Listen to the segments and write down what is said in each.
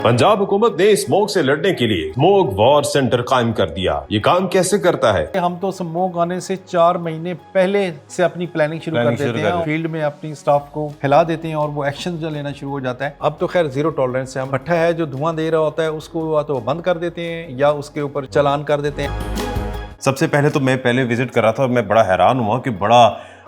पंजाब हुकूमत ने स्मोक से लड़ने के लिए स्मोक वॉर सेंटर कायम कर दिया। ये काम कैसे करता है? हम तो स्मोक आने से 4 महीने पहले से अपनी प्लानिंग शुरू कर देते हैं और फील्ड में अपनी स्टाफ को फैला देते हैं और वो एक्शन जो लेना शुरू हो जाता है। अब तो खैर जीरो टॉलरेंस है। भट्ठा है जो धुआं दे रहा होता है उसको या तो बंद कर देते हैं या उसके ऊपर चालान कर देते हैं। सबसे पहले तो मैं पहले विजिट कर रहा था और मैं बड़ा हैरान हुआ कि बड़ा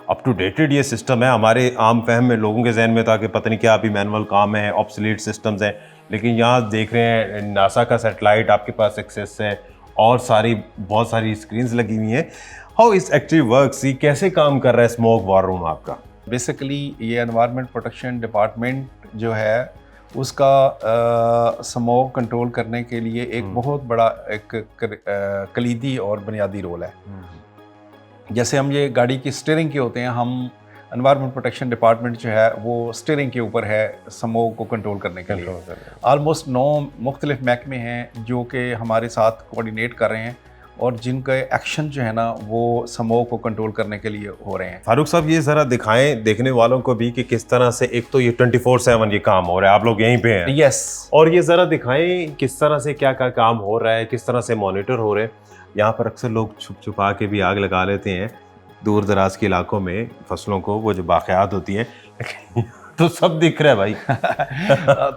अप टू डेटेड ये सिस्टम है। हमारे आम फहम में लोगों के जहन में था कि पता नहीं क्या अभी मैनुअल काम है, ऑब्सोलीट सिस्टम्स हैं, लेकिन यहाँ देख रहे हैं नासा का सैटेलाइट आपके पास एक्सेस है और बहुत सारी स्क्रीन्स लगी हुई हैं। हाउ इज एक्चुअली वर्क्स, ये कैसे काम कर रहा है स्मोक वॉर रूम आपका? बेसिकली ये एनवायरनमेंट प्रोटेक्शन डिपार्टमेंट जो है उसका स्मोक कंट्रोल करने के लिए एक बहुत बड़ा एक कलीदी और बुनियादी रोल है। जैसे हम ये गाड़ी की स्टीयरिंग के होते हैं, हम एनवायरनमेंट प्रोटेक्शन डिपार्टमेंट जो है वो स्टीयरिंग के ऊपर है स्मोक को कंट्रोल करने के लिए। ऑलमोस्ट 9 मुख्तलिफ महकमे हैं जो कि हमारे साथ कोऑर्डिनेट कर रहे हैं और जिनका एक्शन जो है ना वो स्मोक को कंट्रोल करने के लिए हो रहे हैं। फारूक साहब ये ज़रा दिखाएं देखने वालों को भी कि किस तरह से, एक तो ये 24/7 ये काम हो रहा है, आप लोग यहीं पे हैं। यस। और ये ज़रा दिखाएं किस तरह से क्या क्या काम हो रहा है, किस तरह से मॉनिटर हो रहे हैं। यहाँ पर अक्सर लोग छुप छुपा के भी आग लगा लेते हैं दूर दराज के इलाकों में फसलों को, वो जो बाक़ियात होती हैं तो सब दिख रहा है भाई।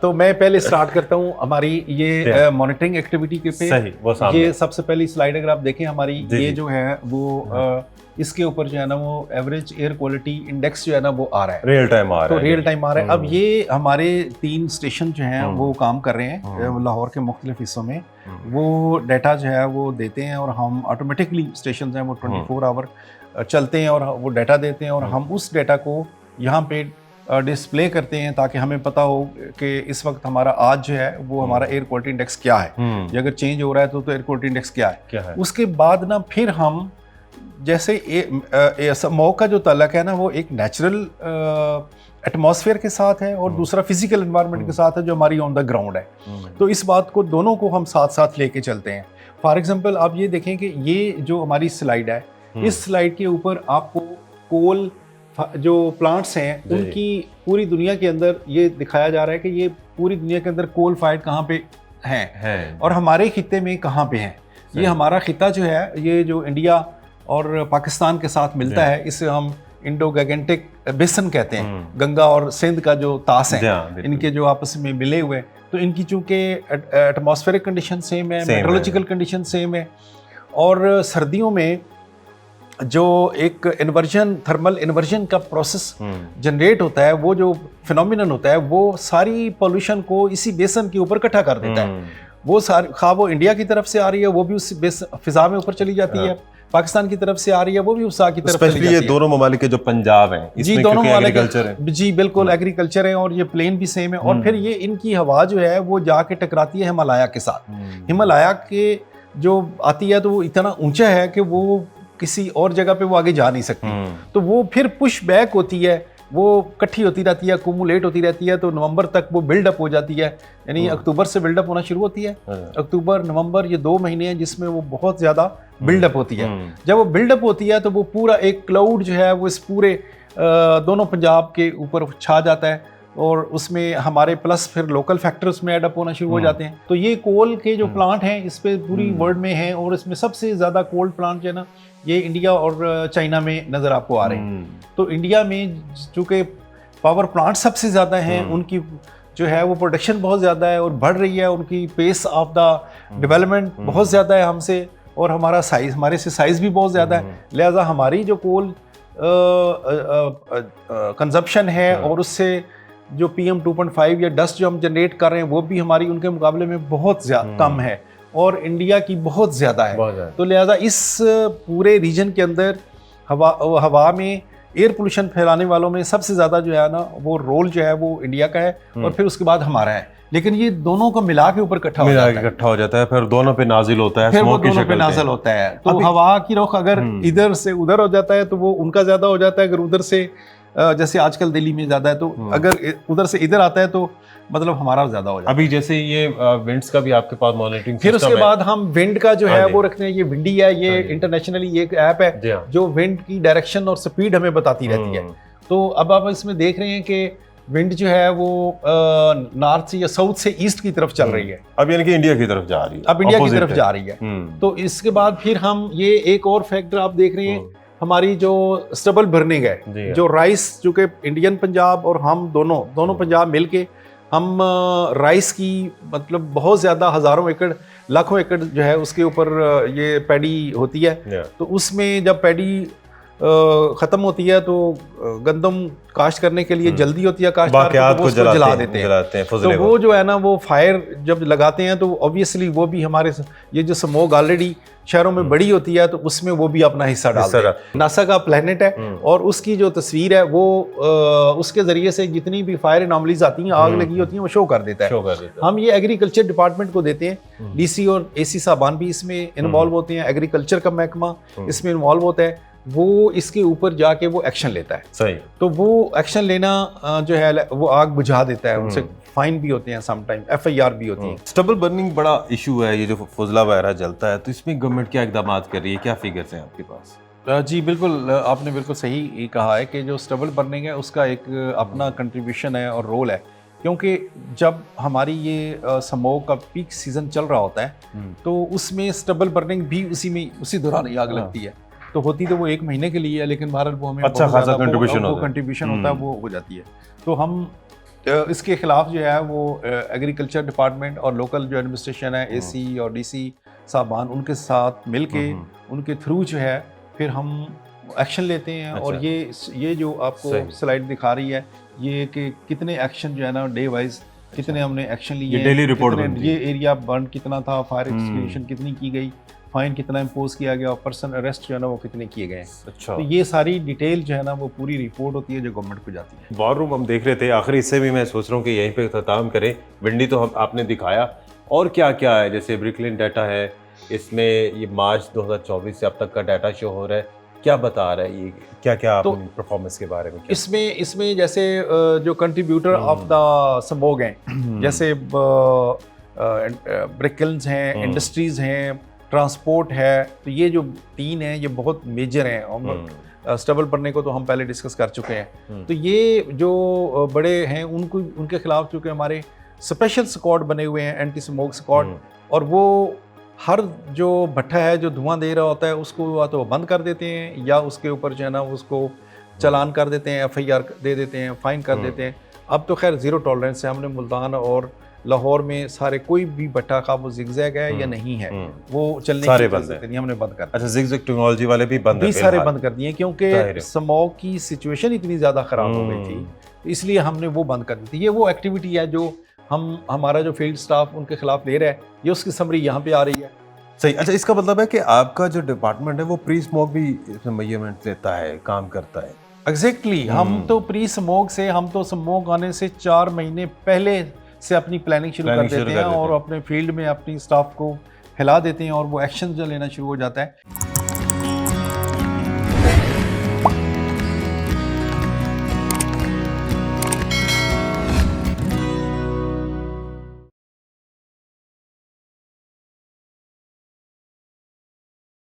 तो मैं पहले स्टार्ट करता हूँ हमारी ये मॉनिटरिंग एक्टिविटी के पे। सही, वो सामने। ये सबसे पहली स्लाइड अगर आप देखें हमारी, ये जो है वो इसके ऊपर जो है ना वो एवरेज एयर क्वालिटी इंडेक्स जो है ना वो आ रहा है, रियल टाइम आ रहा है। तो रियल टाइम आ रहा है। अब ये हमारे 3 स्टेशन जो हैं वो काम कर रहे हैं लाहौर के मुख्तलिफ हिस्सों में। वो डाटा जो है वो देते हैं और हम ऑटोमेटिकली स्टेशन हैं वो 24 आवर चलते हैं और वो डाटा देते हैं और हम उस डाटा को यहाँ पे डिस्प्ले करते हैं ताकि हमें पता हो कि इस वक्त हमारा आज जो है वो हमारा एयर क्वालिटी इंडेक्स क्या है। ये अगर चेंज हो रहा है तो एयर क्वालिटी इंडेक्स क्या है। उसके बाद ना फिर हम जैसे स्मोक का जो तल्लक है ना वो एक नेचुरल एटमॉस्फेयर के साथ है और दूसरा फिजिकल एनवायरनमेंट के साथ है जो हमारी ऑन द ग्राउंड है। तो इस बात को दोनों को हम साथ साथ लेके चलते हैं। फॉर एग्जांपल आप ये देखें कि ये जो हमारी स्लाइड है, इस स्लाइड के ऊपर आपको कोल जो प्लांट्स हैं उनकी पूरी दुनिया के अंदर ये दिखाया जा रहा है कि ये पूरी दुनिया के अंदर कोल फाइट कहाँ पे हैं और हमारे खित्ते में कहाँ पे हैं। ये हमारा खित्ता जो है ये जो इंडिया और पाकिस्तान के साथ मिलता है, इसे हम इंडो गैगेंटिक बेसन कहते हैं। गंगा और सिंध का जो तास है इनके जो आपस में मिले हुए, तो इनकी चूंकि एटमॉस्फेरिक कंडीशन सेम है, मेट्रोलॉजिकल कंडीशन सेम है और सर्दियों में जो एक इन्वर्जन, थर्मल इन्वर्जन का प्रोसेस जनरेट होता है, वो जो फिनोमिनन होता है वो सारी पोल्यूशन को इसी बेसन के ऊपर इकट्ठा कर देता है। वो सारी खा वो इंडिया की तरफ से आ रही है वो भी उस फिजा में ऊपर चली जाती है, पाकिस्तान की तरफ से आ रही है वो भी उस की तरफ चली जाती है। ये दोनों ममालिक के जो पंजाब हैं जी, दोनों एग्रीकल्चर है जी, बिल्कुल एग्रीकल्चर है और ये प्लेन भी सेम है। और फिर ये इनकी हवा जो है वो जाके टकराती है हिमालय के साथ। हिमालय के जो आती है तो वो इतना ऊंचा है कि वो किसी और जगह पे वो आगे जा नहीं सकती, तो वो फिर पुश बैक होती है, वो इकट्ठी होती रहती है, कुमुलेट होती रहती है, तो नवंबर तक वो बिल्डअप हो जाती है। यानी अक्टूबर से बिल्डअप होना शुरू होती है। अक्टूबर नवंबर ये 2 महीने हैं जिसमें वो बहुत ज़्यादा बिल्डअप होती है। जब वो बिल्डअप होती है तो वो पूरा एक क्लाउड जो है वो इस पूरे दोनों पंजाब के ऊपर छा जाता है और उसमें हमारे प्लस फिर लोकल फैक्टर्स में एडअप होना शुरू हो जाते हैं। तो ये कोल के जो प्लांट हैं इस पे पूरी वर्ल्ड में हैं और इसमें सबसे ज़्यादा कोल प्लांट जो है ना ये इंडिया और चाइना में नज़र आपको आ रहे हैं। तो इंडिया में चूँकि पावर प्लांट सबसे ज़्यादा हैं, उनकी जो है वो प्रोडक्शन बहुत ज़्यादा है और बढ़ रही है, उनकी पेस ऑफ द डेवलपमेंट बहुत ज़्यादा है हमसे, और हमारा साइज़ हमारे से साइज़ भी बहुत ज़्यादा है। लिहाजा हमारी जो कोल कंजप्शन है और उससे जो PM 2.5 या डस्ट जो हम जनरेट कर रहे हैं वो भी हमारी उनके मुकाबले में बहुत ज़्यादा कम है और इंडिया की बहुत ज़्यादा है। तो लिहाजा इस पूरे रीजन के अंदर हवा में एयर पोल्यूशन फैलाने वालों में सबसे ज़्यादा जो है ना वो रोल जो है वो इंडिया का है और फिर उसके बाद हमारा है। लेकिन ये दोनों को मिला के ऊपर इकट्ठा हो जाता है, फिर दोनों पे नाजिल होता है, फिर वो दोनों पे नाजिल होता है। तो हवा की रुख अगर इधर से उधर हो जाता है तो वो उनका ज़्यादा हो जाता है, अगर उधर से जैसे आजकल दिल्ली में ज़्यादा है तो अगर उधर से इधर आता है तो मतलब हमारा ज़्यादा हो जाता है। अभी जैसे ये विंड्स का भी आपके पास मॉनिटरिंग फिर उसके बाद हम विंड का जो है वो रखते हैं। ये विंडी है, ये इंटरनेशनली एक ऐप है जो विंड की डायरेक्शन और स्पीड हमें बताती रहती है। तो अब आप इसमें देख रहे हैं कि विंड जो है वो नॉर्थ से या साउथ से ईस्ट की तरफ चल रही है। अब यानी कि इंडिया की तरफ जा रही है, अब इंडिया की तरफ opposite जा रही है। तो इसके बाद फिर हम ये एक और फैक्टर आप देख रहे हैं, हमारी जो स्टबल बर्निंग है, जो राइस, चूंकि इंडियन पंजाब और हम दोनों पंजाब मिलके हम राइस की मतलब बहुत ज़्यादा हज़ारों एकड़ लाखों एकड़ जो है उसके ऊपर ये पैडी होती है। तो उसमें जब पैडी ख़त्म होती है तो गंदम काश्त करने के लिए जल्दी होती है, काश्तकार को जला देते हैं। तो वो जो है ना वो फायर जब लगाते हैं तो ऑब्वियसली वो भी हमारे ये जो स्मोक ऑलरेडी शहरों में बड़ी होती है तो उसमें वो भी अपना हिस्सा डालते हैं। नासा का प्लैनेट है और उसकी जो तस्वीर है वो उसके ज़रिए से जितनी भी फायर एनॉमलीज आती हैं, आग लगी होती हैं, वो शो कर देता है। हम ये एग्रीकल्चर डिपार्टमेंट को देते हैं, डीसी और एसी साहबान भी इसमें इन्वॉल्व होते हैं, एग्रीकल्चर का महकमा इसमें इन्वॉल्व होता है, वो इसके ऊपर जाके वो एक्शन लेता है। सही। तो वो एक्शन लेना जो है वो आग बुझा देता है, उनसे फाइन भी होते हैं, सम टाइम FIR भी होती है। स्टबल बर्निंग बड़ा इशू है, ये जो फुजला वगैरह जलता है, तो इसमें गवर्नमेंट क्या इकदाम कर रही है, क्या फिगर्स हैं आपके पास? जी बिल्कुल, आपने बिल्कुल सही कहा है कि जो स्टबल बर्निंग है उसका एक अपना कंट्रीब्यूशन है और रोल है, क्योंकि जब हमारी ये स्मोक का पीक सीजन चल रहा होता है तो उसमें स्टबल बर्निंग भी उसी दौरान ही आग लगती है। तो होती तो वो एक महीने के लिए है, लेकिन बहरहाल वो हमें अच्छा खासा कंट्रीब्यूशन होता है, वो हो जाती है। तो हम इसके खिलाफ जो है वो एग्रीकल्चर डिपार्टमेंट और लोकल जो एडमिनिस्ट्रेशन है, AC और DC साहबान, उनके साथ मिलके उनके थ्रू जो है फिर हम एक्शन लेते हैं। अच्छा। और ये जो आपको स्लाइड दिखा रही है ये कि कितने एक्शन जो है ना डे वाइज कितने हमने एक्शन लिए, डेली रिपोर्ट, ये एरिया बर्न कितना था, फायर एक्सटिंग्विशन कितनी की गई, फाइन कितना इम्पोज किया गया, पर्सन अरेस्ट जो है ना वो कितने किए गए हैं। अच्छा। तो ये सारी डिटेल जो है ना वो पूरी रिपोर्ट होती है जो गवर्नमेंट को जाती है। वॉर रूम हम देख रहे थे, आखिरी हिस्से भी मैं सोच रहा हूँ कि यहीं पे खत्म करें। विंडी तो हम आपने दिखाया, और क्या क्या है, जैसे ब्रिकलिन डाटा है इसमें, ये मार्च 2024 से अब तक का डाटा शो हो रहा है, क्या बता रहा है ये, क्या क्या तो परफॉर्मेंस के बारे में? इसमें जैसे जो कंट्रीब्यूटर ऑफ द स्मोक हैं, जैसे ब्रिकल्स हैं, इंडस्ट्रीज हैं, ट्रांसपोर्ट है, तो ये जो 3 हैं ये बहुत मेजर हैं। स्टबल बर्निंग को तो हम पहले डिस्कस कर चुके हैं। तो ये जो बड़े हैं उनके खिलाफ चूँकि हमारे स्पेशल स्क्वाड बने हुए हैं, एंटी स्मोक स्क्वाड, और वो हर जो भट्ठा है जो धुआं दे रहा होता है उसको या तो बंद कर देते हैं या उसके ऊपर जो है ना उसको चालान कर देते हैं, FIR दे देते हैं, फाइन कर देते हैं। अब तो खैर ज़ीरो टॉलरेंस है, हमने मुल्तान और लाहौर में सारे कोई भी भट्ठा का वो जिगजैग है या नहीं है वो चलने सारे की बंद है, हमने बंद कर। अच्छा, जिगजैग टेक्नोलॉजी वाले भी बंद है, सारे बंद कर दिए क्योंकि स्मोक की सिचुएशन इतनी ज़्यादा ख़राब हो गई थी, इसलिए हमने वो बंद कर दी थी। ये वो एक्टिविटी है जो हमारा जो फील्ड स्टाफ उनके खिलाफ ले रहा है, ये उसकी समरी यहाँ पे आ रही है। सही। अच्छा, इसका मतलब है कि आपका जो डिपार्टमेंट है वो प्री स्मोक भी मेजरमेंट लेता है, काम करता है? एग्जैक्टली। हम तो प्री स्मोक से, हम तो स्मोक आने से 4 महीने पहले से अपनी प्लानिंग शुरू कर देते हैं और अपने फील्ड में अपनी स्टाफ को हिला देते हैं और वो एक्शन जो लेना शुरू हो जाता है।